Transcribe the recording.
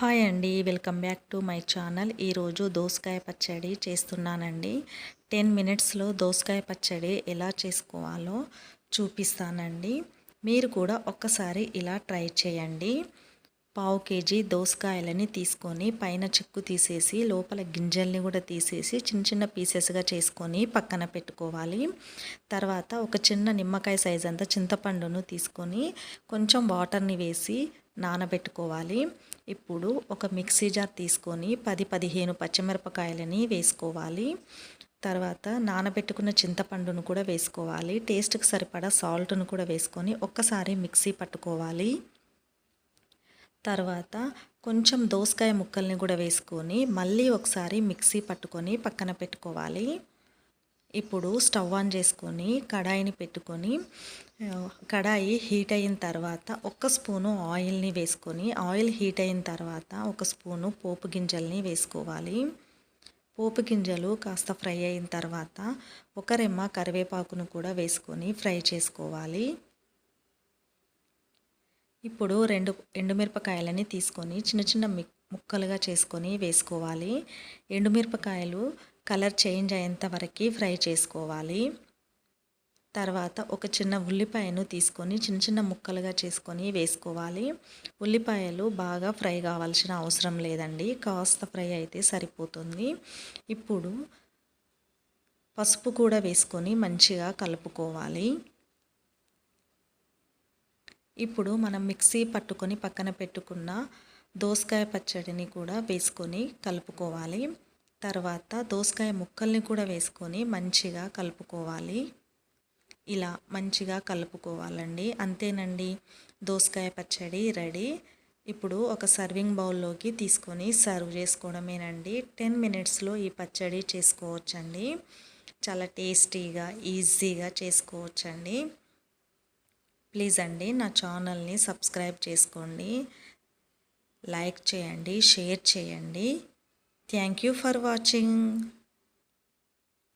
Hi అండి, welcome back to my channel. ఈరోజు దోసకాయ పచ్చడి చేస్తున్నానండి. 10 మినిట్స్లో దోసకాయ పచ్చడి ఎలా చేసుకోవాలో చూపిస్తానండి. మీరు కూడా ఒక్కసారి ఇలా ట్రై చేయండి. పావు కేజీ దోసకాయలని తీసుకొని పైన చెక్కు తీసేసి లోపల గింజల్ని కూడా తీసేసి చిన్న చిన్న పీసెస్గా చేసుకొని పక్కన పెట్టుకోవాలి. తర్వాత ఒక చిన్న నిమ్మకాయ సైజ్ అంతా చింతపండును తీసుకొని కొంచెం వాటర్ని వేసి నానబెట్టుకోవాలి. ఇప్పుడు ఒక మిక్సీ జార్ తీసుకొని 10-15 పచ్చిమిరపకాయలని వేసుకోవాలి. తర్వాత నానబెట్టుకున్న చింతపండును కూడా వేసుకోవాలి. టేస్ట్కి సరిపడా సాల్ట్ను కూడా వేసుకొని ఒక్కసారి మిక్సీ పట్టుకోవాలి. తర్వాత కొంచెం దోసకాయ ముక్కల్ని కూడా వేసుకొని మళ్ళీ ఒకసారి మిక్సీ పట్టుకొని పక్కన పెట్టుకోవాలి. ఇప్పుడు స్టవ్ ఆన్ చేసుకొని కడాయిని పెట్టుకొని కడాయి హీట్ అయిన తర్వాత 1 స్పూను ఆయిల్ని వేసుకొని ఆయిల్ హీట్ అయిన తర్వాత 1 స్పూను పోపు గింజల్ని వేసుకోవాలి. పోపు గింజలు కాస్త ఫ్రై అయిన తర్వాత 1 రెమ్మ కరివేపాకును కూడా వేసుకొని ఫ్రై చేసుకోవాలి. ఇప్పుడు 2 ఎండుమిరపకాయలని తీసుకొని చిన్న చిన్న ముక్కలుగా చేసుకొని వేసుకోవాలి. ఎండుమిరపకాయలు కలర్ చేంజ్ అయ్యేంత వరకు ఫ్రై చేసుకోవాలి. తర్వాత ఒక చిన్న ఉల్లిపాయను తీసుకొని చిన్న చిన్న ముక్కలుగా చేసుకొని వేసుకోవాలి. ఉల్లిపాయలు బాగా ఫ్రై కావాల్సిన అవసరం లేదండి, కాస్త ఫ్రై అయితే సరిపోతుంది. ఇప్పుడు పసుపు కూడా వేసుకొని మంచిగా కలుపుకోవాలి. ఇప్పుడు మనం మిక్సీ పట్టుకొని పక్కన పెట్టుకున్న దోసకాయ పచ్చడిని కూడా వేసుకొని కలుపుకోవాలి. తర్వాత దోసకాయ ముక్కల్ని కూడా వేసుకొని మంచిగా కలుపుకోవాలి. ఇలా మంచిగా కలుపుకోవాలండి. అంతేనండి, దోసకాయ పచ్చడి రెడీ. ఇప్పుడు ఒక సర్వింగ్ బౌల్లోకి తీసుకొని సర్వ్ చేసుకోవడమేనండి. 10 మినిట్స్లో ఈ పచ్చడి చేసుకోవచ్చండి. చాలా టేస్టీగా ఈజీగా చేసుకోవచ్చండి. ప్లీజ్ అండి నా ఛానల్ని సబ్స్క్రైబ్ చేసుకోండి, లైక్ చేయండి, షేర్ చేయండి. Thank you for watching.